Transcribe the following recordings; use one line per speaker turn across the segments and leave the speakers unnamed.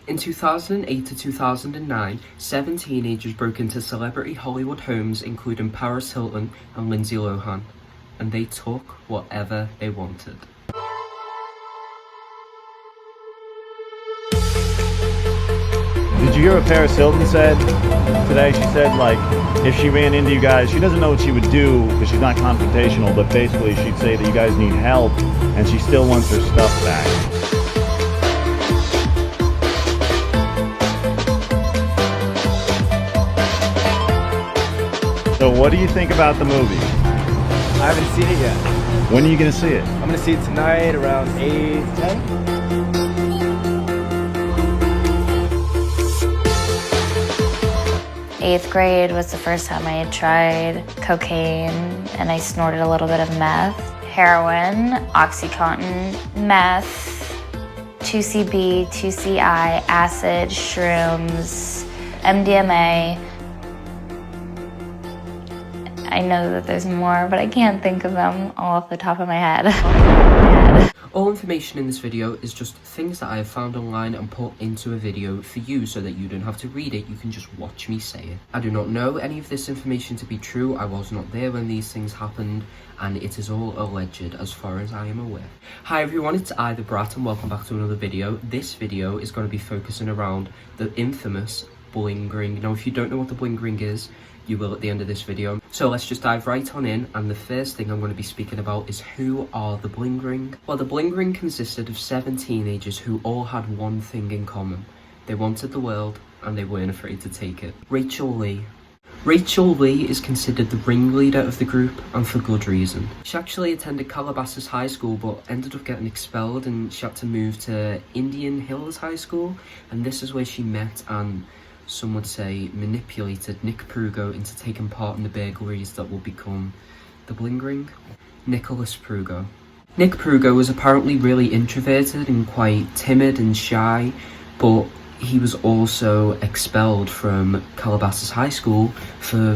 In 2008 to 2009, 7 teenagers broke into celebrity Hollywood homes including Paris Hilton and Lindsay Lohan, and they took whatever they wanted.
Did you hear what Paris Hilton said today? She said, like, if she ran into you guys, she doesn't know what she would do because she's not confrontational, but basically she'd say that you guys need help and she still wants her stuff back. So what do you think about the movie?
I haven't seen it yet.
When are you going to see it?
I'm going to see it tonight around 8, 10.
8th grade was the first time I had tried cocaine, and I snorted a little bit of meth, heroin, Oxycontin, meth, 2CB, 2CI, acid, shrooms, MDMA. I know that there's more, but I can't think of them all off the top of my head.
All information in this video is just things that I have found online and put into a video for you so that you don't have to read it, you can just watch me say it. I do not know any of this information to be true, I was not there when these things happened, and it is all alleged as far as I am aware. Hi everyone, it's I, the Brat, and welcome back to another video. This video is going to be focusing around the infamous Bling ring. Now if you don't know what the Bling ring is, you will at the end of this video. So let's just dive right on in, and the first thing I'm going to be speaking about is who are the Bling ring? Well, the Bling ring consisted of 7 teenagers who all had one thing in common. They wanted the world and they weren't afraid to take it. Rachel Lee. Rachel Lee is considered the ringleader of the group, and for good reason. She actually attended Calabasas High School but ended up getting expelled and she had to move to Indian Hills High School, and this is where she met and some would say manipulated Nick Prugo into taking part in the burglaries that will become the Bling ring. Nicholas Prugo. Nick Prugo was apparently really introverted and quite timid and shy, but he was also expelled from Calabasas High School for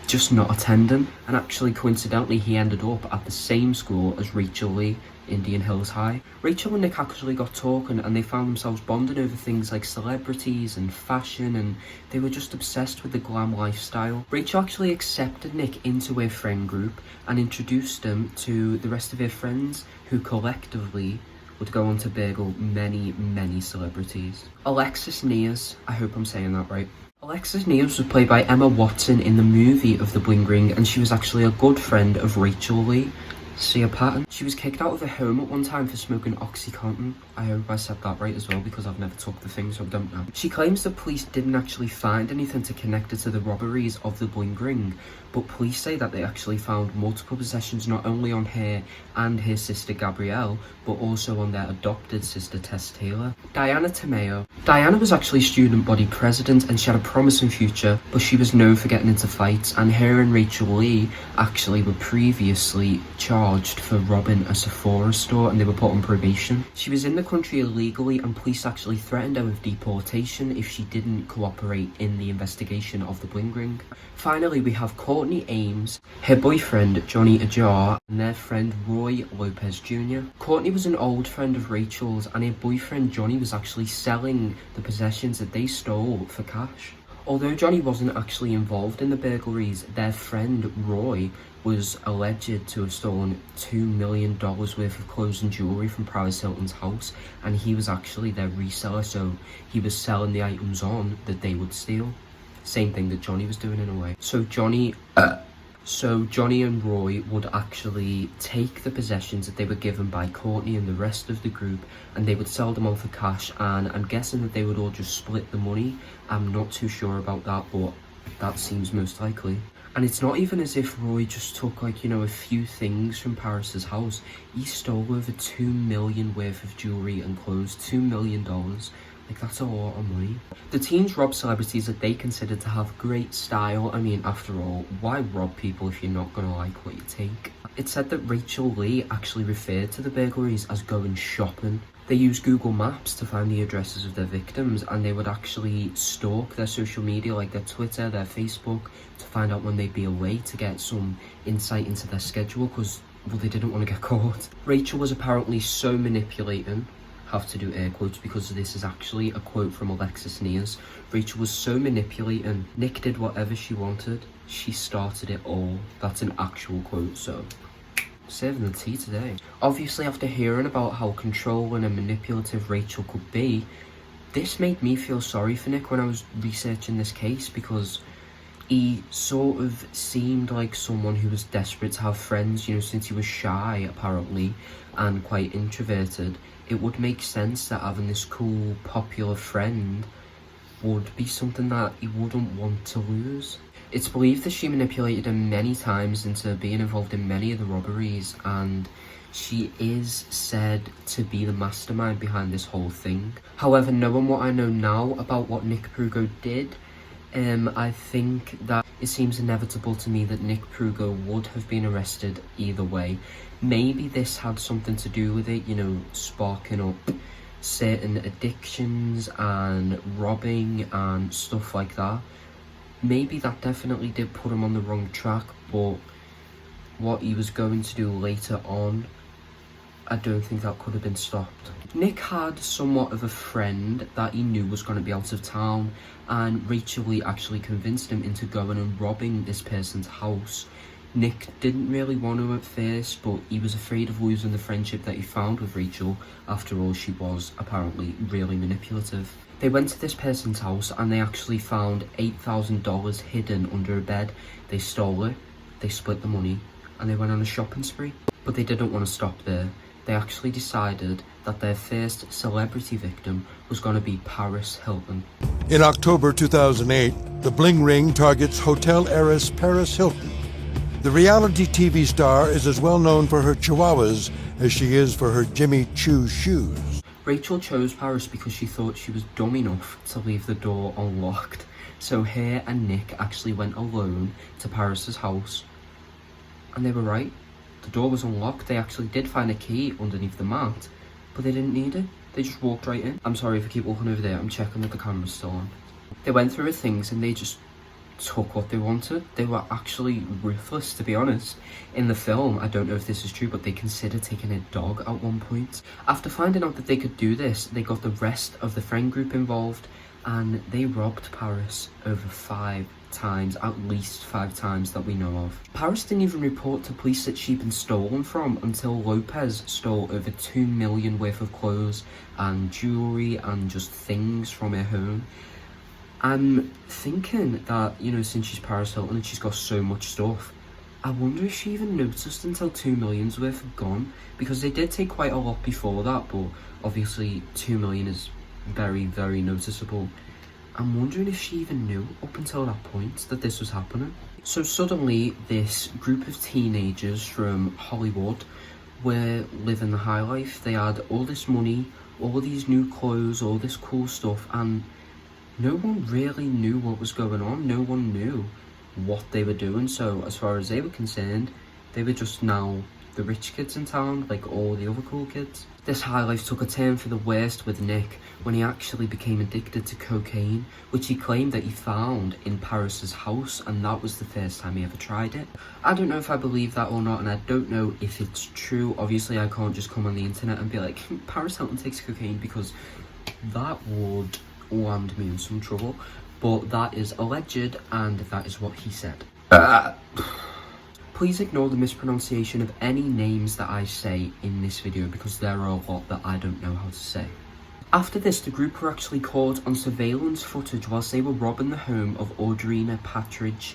just not attending, and actually coincidentally he ended up at the same school as Rachel Lee, Indian Hills High. Rachel and Nick actually got talking and they found themselves bonding over things like celebrities and fashion, and they were just obsessed with the glam lifestyle. Rachel actually accepted Nick into her friend group and introduced him to the rest of her friends, who collectively would go on to burgle many celebrities. Alexis Nears, I hope I'm saying that right. Alexis Nears was played by Emma Watson in the movie of the Bling ring, and she was actually a good friend of Rachel Lee. See a pattern? She was kicked out of her home at one time for smoking Oxycontin. I hope I said that right as well, because I've never took the thing, so I don't know. She claims the police didn't actually find anything to connect her to the robberies of the Bling ring, but police say that they actually found multiple possessions not only on her and her sister Gabrielle, but also on their adopted sister Tess Taylor. Diana Tomeo. Diana was actually student body president and she had a promising future, but she was known for getting into fights, and her and Rachel Lee actually were previously charged for robbing a Sephora store and they were put on probation. She was in the country illegally and police actually threatened her with deportation if she didn't cooperate in the investigation of the Bling ring. Finally, we have Courtney Ames, her boyfriend Johnny Ajar, and their friend Roy Lopez Jr. Courtney was an old friend of Rachel's, and her boyfriend Johnny was actually selling the possessions that they stole for cash. Although Johnny wasn't actually involved in the burglaries, their friend Roy was alleged to have stolen $2 million worth of clothes and jewellery from Paris Hilton's house, and he was actually their reseller, so he was selling the items on that they would steal. Same thing that Johnny was doing in a way. So Johnny and Roy would actually take the possessions that they were given by Courtney and the rest of the group, and they would sell them on for cash, and I'm guessing that they would all just split the money. I'm not too sure about that, but that seems most likely. And it's not even as if Roy just took, like, you know, a few things from Paris's house. He stole over $2 million worth of jewellery and clothes. $2 million. Like, that's a lot of money. The teens robbed celebrities that they considered to have great style. I mean, after all, why rob people if you're not gonna like what you take? It's said that Rachel Lee actually referred to the burglaries as going shopping. They used Google Maps to find the addresses of their victims, and they would actually stalk their social media, like their Twitter, their Facebook, to find out when they'd be away to get some insight into their schedule, because, well, they didn't want to get caught. Rachel was apparently so manipulating have to do air quotes because this is actually a quote from Alexis Nears. Rachel was so manipulating. Nick did whatever she wanted. She started it all. That's an actual quote, so serving the tea today. Obviously, after hearing about how controlling and manipulative Rachel could be, this made me feel sorry for Nick when I was researching this case, because he sort of seemed like someone who was desperate to have friends, you know, since he was shy, apparently, and quite introverted. It would make sense that having this cool, popular friend would be something that he wouldn't want to lose. It's believed that she manipulated him many times into being involved in many of the robberies, and she is said to be the mastermind behind this whole thing. However, knowing what I know now about what Nick Prugo did, I think that it seems inevitable to me that Nick Prugo would have been arrested either way. Maybe this had something to do with it, you know, sparking up certain addictions and robbing and stuff like that. Maybe that definitely did put him on the wrong track, but what he was going to do later on, I don't think that could have been stopped. Nick had somewhat of a friend that he knew was going to be out of town, and Rachel Lee actually convinced him into going and robbing this person's house. Nick didn't really want to at first, but he was afraid of losing the friendship that he found with Rachel. After all, she was apparently really manipulative. They went to this person's house and they actually found $8,000 hidden under a bed. They stole it, they split the money, and they went on a shopping spree. But they didn't want to stop there. They actually decided that their first celebrity victim was going to be Paris Hilton.
In October 2008, the Bling ring targets hotel heiress Paris Hilton. The reality TV star is as well known for her chihuahuas as she is for her Jimmy Choo shoes.
Rachel chose Paris because she thought she was dumb enough to leave the door unlocked. So her and Nick actually went alone to Paris's house, and they were right. The door was unlocked. They actually did find a key underneath the mat, but they didn't need it. They just walked right in. I'm sorry if I keep walking over there. I'm checking that the camera's still on. They went through her things and they just took what they wanted. They were actually ruthless, to be honest. In the film, I don't know if this is true, but they considered taking a dog at one point. After finding out that they could do this, they got the rest of the friend group involved, and they robbed Paris over 5 times, at least 5 times that we know of. Paris didn't even report to police that she'd been stolen from until Lopez stole over $2 million worth of clothes and jewelry and just things from her home. I'm thinking that, you know, since she's Paris Hilton and she's got so much stuff, I wonder if she even noticed until $2 million's worth had gone, because they did take quite a lot before that, but obviously $2 million is very, very noticeable. I'm wondering if she even knew up until that point that this was happening. So suddenly this group of teenagers from Hollywood were living the high life. They had all this money, all these new clothes, all this cool stuff, and no one really knew what was going on. No one knew what they were doing. So as far as they were concerned, they were just now the rich kids in town, like all the other cool kids. This high life took a turn for the worst with Nick when he actually became addicted to cocaine, which he claimed that he found in Paris's house, and that was the first time he ever tried it. I don't know if I believe that or not, and I don't know if it's true. Obviously, I can't just come on the internet and be like, Paris Hilton takes cocaine, because that would land me in some trouble. But that is alleged, and that is what he said. Please ignore the mispronunciation of any names that I say in this video, because there are a lot that I don't know how to say. After this, the group were actually caught on surveillance footage whilst they were robbing the home of Audrina Patridge.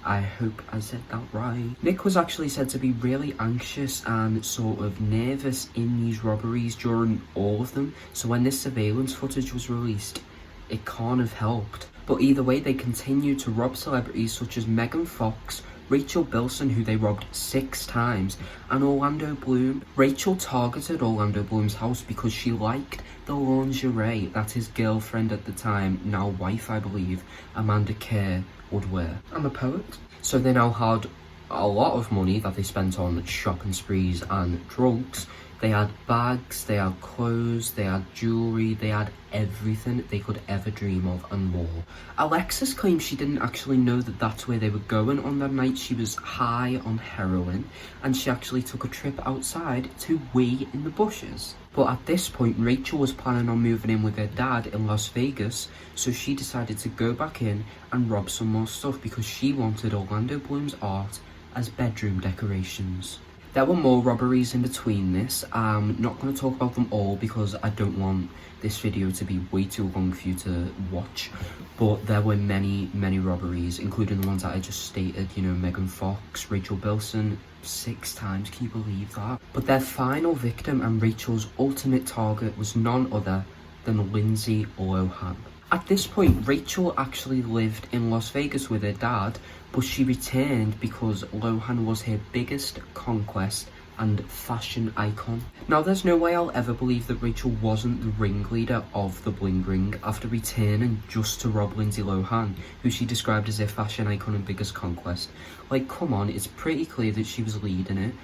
I hope I said that right. Nick was actually said to be really anxious and sort of nervous in these robberies during all of them, so when this surveillance footage was released, it can't have helped. But either way, they continued to rob celebrities such as Megan Fox, Rachel Bilson, who they robbed 6 times, and Orlando Bloom. Rachel targeted Orlando Bloom's house because she liked the lingerie that his girlfriend at the time, now wife I believe, Amanda Kerr, would wear. I'm a poet. So they now had a lot of money that they spent on shopping sprees and drugs They had bags, they had clothes, they had jewellery, they had everything they could ever dream of and more. Alexis claims she didn't actually know that that's where they were going on that night. She was high on heroin and she actually took a trip outside to wee in the bushes. But at this point, Rachel was planning on moving in with her dad in Las Vegas, so she decided to go back in and rob some more stuff because she wanted Orlando Bloom's art as bedroom decorations. There were more robberies in between this. I'm not going to talk about them all because I don't want this video to be way too long for you to watch. But there were many robberies, including the ones that I just stated, you know, Megan Fox, Rachel Bilson, 6 times, can you believe that? But their final victim and Rachel's ultimate target was none other than Lindsay Lohan. At this point, Rachel actually lived in Las Vegas with her dad, but she returned because Lohan was her biggest conquest and fashion icon. Now, there's no way I'll ever believe that Rachel wasn't the ringleader of the Bling Ring after returning just to rob Lindsay Lohan, who she described as her fashion icon and biggest conquest. Like, come on, it's pretty clear that she was leading it.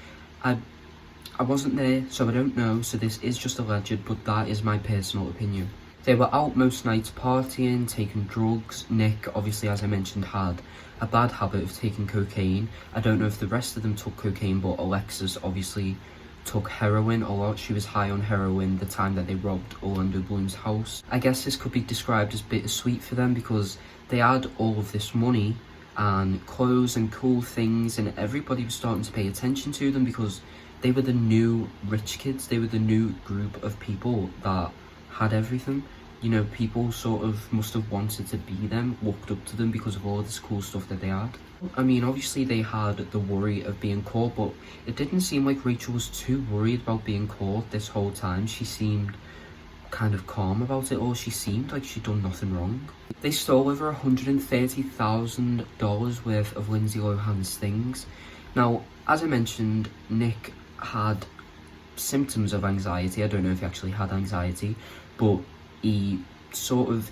I wasn't there, so I don't know, so this is just alleged, but that is my personal opinion. They were out most nights partying, taking drugs. Nick, obviously, as I mentioned, had a bad habit of taking cocaine. I don't know if the rest of them took cocaine, but Alexis obviously took heroin a lot. She was high on heroin the time that they robbed Orlando Bloom's house. I guess this could be described as bittersweet for them because they had all of this money and clothes and cool things, and everybody was starting to pay attention to them because they were the new rich kids. They were the new group of people that had everything. You know, people sort of must have wanted to be them, looked up to them because of all of this cool stuff that they had. I mean, obviously they had the worry of being caught, but it didn't seem like Rachel was too worried about being caught this whole time. She seemed kind of calm about it all. She seemed like she'd done nothing wrong. They stole over $130,000 worth of Lindsay Lohan's things. Now, as I mentioned, Nick had symptoms of anxiety. I don't know if he actually had anxiety, but he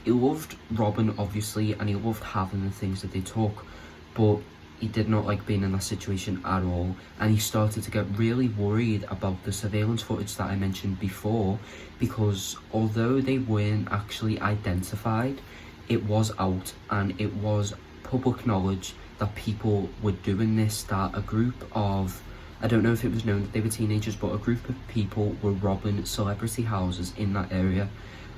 loved Robin, obviously, and he loved having the things that they took, but he did not like being in that situation at all, and he started to get really worried about the surveillance footage that I mentioned before, because although they weren't actually identified, it was out, and it was public knowledge that people were doing this, that a group of, I don't know if it was known that they were teenagers, but a group of people were robbing celebrity houses in that area.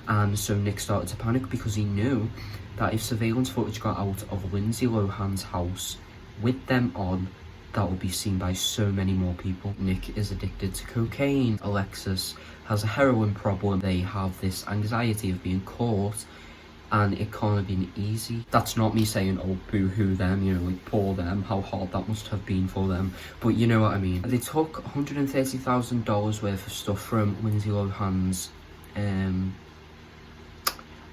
And so Nick started to panic because he knew that if surveillance footage got out of Lindsay Lohan's house with them on, that would be seen by so many more people. Nick is addicted to cocaine. Alexis has a heroin problem. They have this anxiety of being caught, and it can't have been easy. That's not me saying, oh, boo-hoo them, you know, like, poor them, how hard that must have been for them. But you know what I mean. They took $130,000 worth of stuff from Lindsay Lohan's,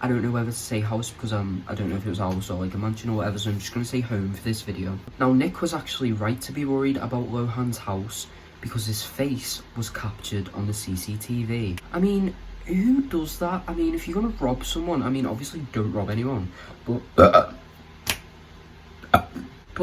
I don't know whether to say house because I don't know if it was a house or like a mansion or whatever, so I'm just going to say home for this video. Now, Nick was actually right to be worried about Lohan's house because his face was captured on the CCTV. I mean, who does that? I mean, if you're going to rob someone, I mean, obviously don't rob anyone, but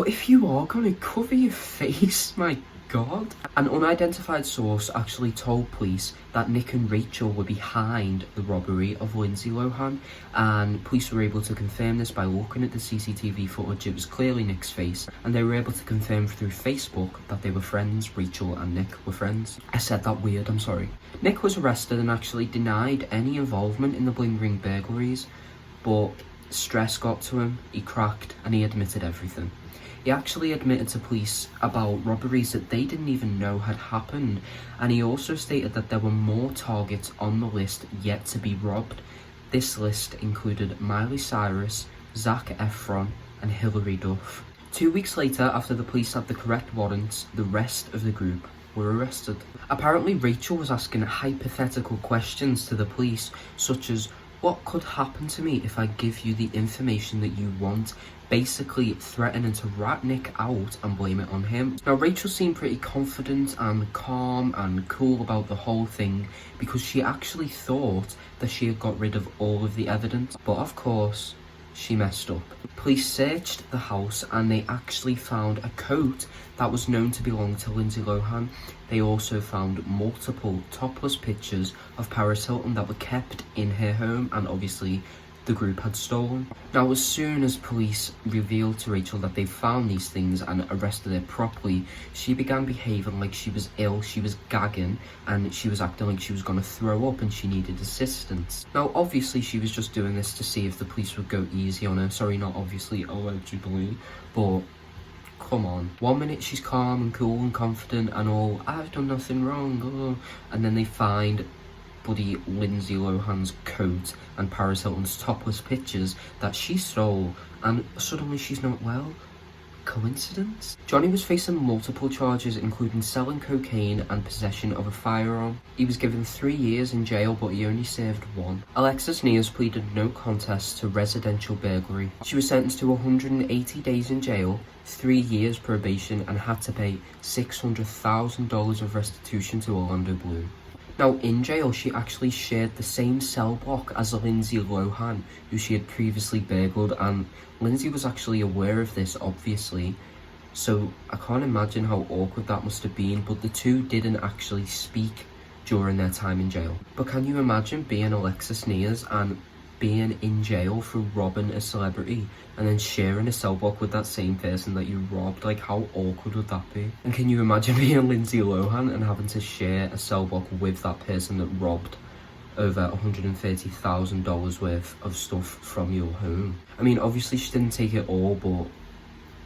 if you are going to cover your face, my God. An unidentified source actually told police that Nick and Rachel were behind the robbery of Lindsay Lohan, and police were able to confirm this by looking at the CCTV footage. It was clearly Nick's face, and they were able to confirm through Facebook that they were friends. Rachel and Nick were friends. I said that weird, I'm sorry. Nick was arrested and actually denied any involvement in the Bling Ring burglaries, but stress got to him, he cracked, and he admitted everything. He actually admitted to police about robberies that they didn't even know had happened, and he also stated that there were more targets on the list yet to be robbed. This list included Miley Cyrus, Zac Efron, and Hilary Duff. 2 weeks later, after the police had the correct warrants, the rest of the group were arrested. Apparently, Rachel was asking hypothetical questions to the police, such as, what could happen to me if I give you the information that you want? Basically threatening to rat Nick out and blame it on him. Now, Rachel seemed pretty confident and calm and cool about the whole thing because she actually thought that she had got rid of all of the evidence. But of course, she messed up. Police searched the house and they actually found a coat that was known to belong to Lindsay Lohan. They also found multiple topless pictures of Paris Hilton that were kept in her home and obviously the group had stolen. Now, as soon as police revealed to Rachel that they found these things and arrested her properly, she began behaving like she was ill, she was gagging, and she was acting like she was going to throw up and she needed assistance. Now, obviously, she was just doing this to see if the police would go easy on her. Sorry, not obviously, allegedly, but come on. 1 minute she's calm and cool and confident and all, I've done nothing wrong, and then they find bloody Lindsay Lohan's coat and Paris Hilton's topless pictures that she stole, and suddenly she's not well. Coincidence? Johnny was facing multiple charges, including selling cocaine and possession of a firearm. He was given 3 years in jail, but he only served 1. Alexis Neas pleaded no contest to residential burglary. She was sentenced to 180 days in jail, 3 years probation, and had to pay $600,000 of restitution to Orlando Bloom. Now, in jail, she actually shared the same cell block as Lindsay Lohan, who she had previously burgled, and Lindsay was actually aware of this, obviously. So I can't imagine how awkward that must have been, but the two didn't actually speak during their time in jail. But can you imagine being Alexis Neas and being in jail for robbing a celebrity and then sharing a cell block with that same person that you robbed? Like, how awkward would that be? And can you imagine being Lindsay Lohan and having to share a cell block with that person that robbed over $130,000 worth of stuff from your home? I mean, obviously she didn't take it all, but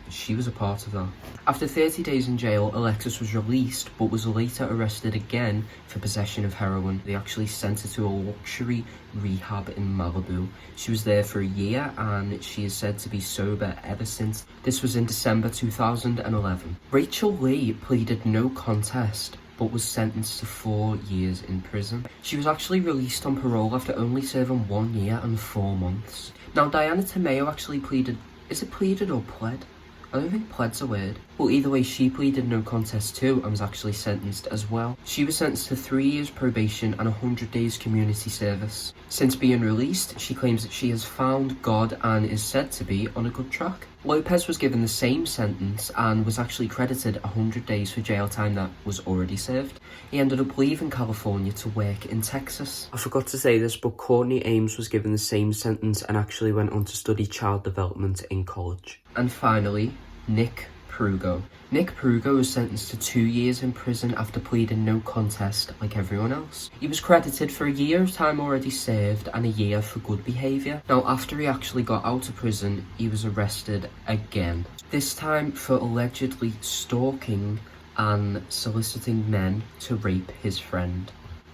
she was a part of that. After 30 days in jail, Alexis was released, but was later arrested again for possession of heroin. They actually sent her to a luxury rehab in Malibu. She was there for a year, and she is said to be sober ever since. This was in December 2011. Rachel Lee pleaded no contest, but was sentenced to 4 years in prison. She was actually released on parole after only serving 1 year and 4 months. Now, Diana Tomeo actually pleaded, is it pleaded or pled? I don't think pled's a word. Well, either way, she pleaded no contest too and was actually sentenced as well. She was sentenced to 3 years probation and 100 days community service. Since being released, she claims that she has found God and is said to be on a good track. Lopez was given the same sentence and was actually credited 100 days for jail time that was already served. He ended up leaving California to work in Texas. I forgot to say this, but Courtney Ames was given the same sentence and actually went on to study child development in college. And finally, Nick Prugo. Nick Prugo was sentenced to 2 years in prison after pleading no contest like everyone else. He was credited for a year of time already served and a year for good behaviour. Now, after he actually got out of prison, he was arrested again. This time for allegedly stalking and soliciting men to rape his friend.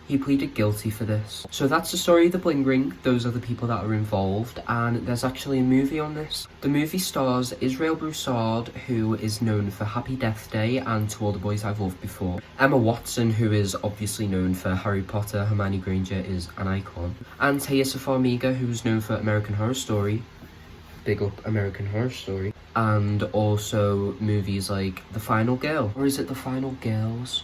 He pleaded guilty for this. So that's the story of the Bling Ring. Those are the people that are involved, and there's actually a movie on this. The movie stars Israel Broussard, who is known for Happy Death Day and To All the Boys I've Loved Before. Emma Watson, who is obviously known for Harry Potter. Hermione Granger is an icon. And Taissa Farmiga, who's known for American Horror Story. Big up American Horror Story. And also movies like The Final Girl. Or is it The Final Girls?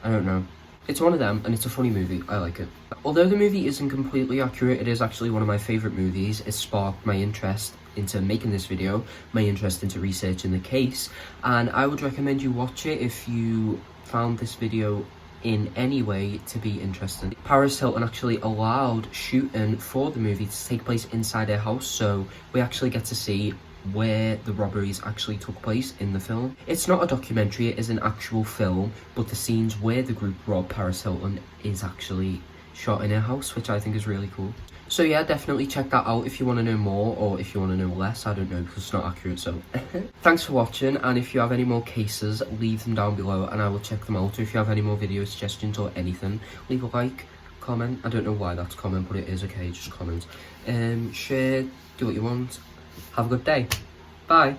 I don't know. It's one of them, and it's a funny movie. I like it. Although the movie isn't completely accurate, it is actually one of my favourite movies. It sparked my interest into making this video, my interest into researching the case, and I would recommend you watch it if you found this video in any way to be interesting. Paris Hilton actually allowed shooting for the movie to take place inside her house, so we actually get to see where the robberies actually took place in the film. It's not a documentary, it is an actual film, but the scenes where the group robbed Paris Hilton is actually shot in her house, which I think is really cool. So yeah, definitely check that out if you want to know more, or if you want to know less. I don't know, because it's not accurate, so thanks for watching, and if you have any more cases, leave them down below and I will check them out. Or if you have any more video suggestions or anything, leave a like, comment. I don't know why that's comment, but it is okay, just comment. Share, do what you want. Have a good day. Bye.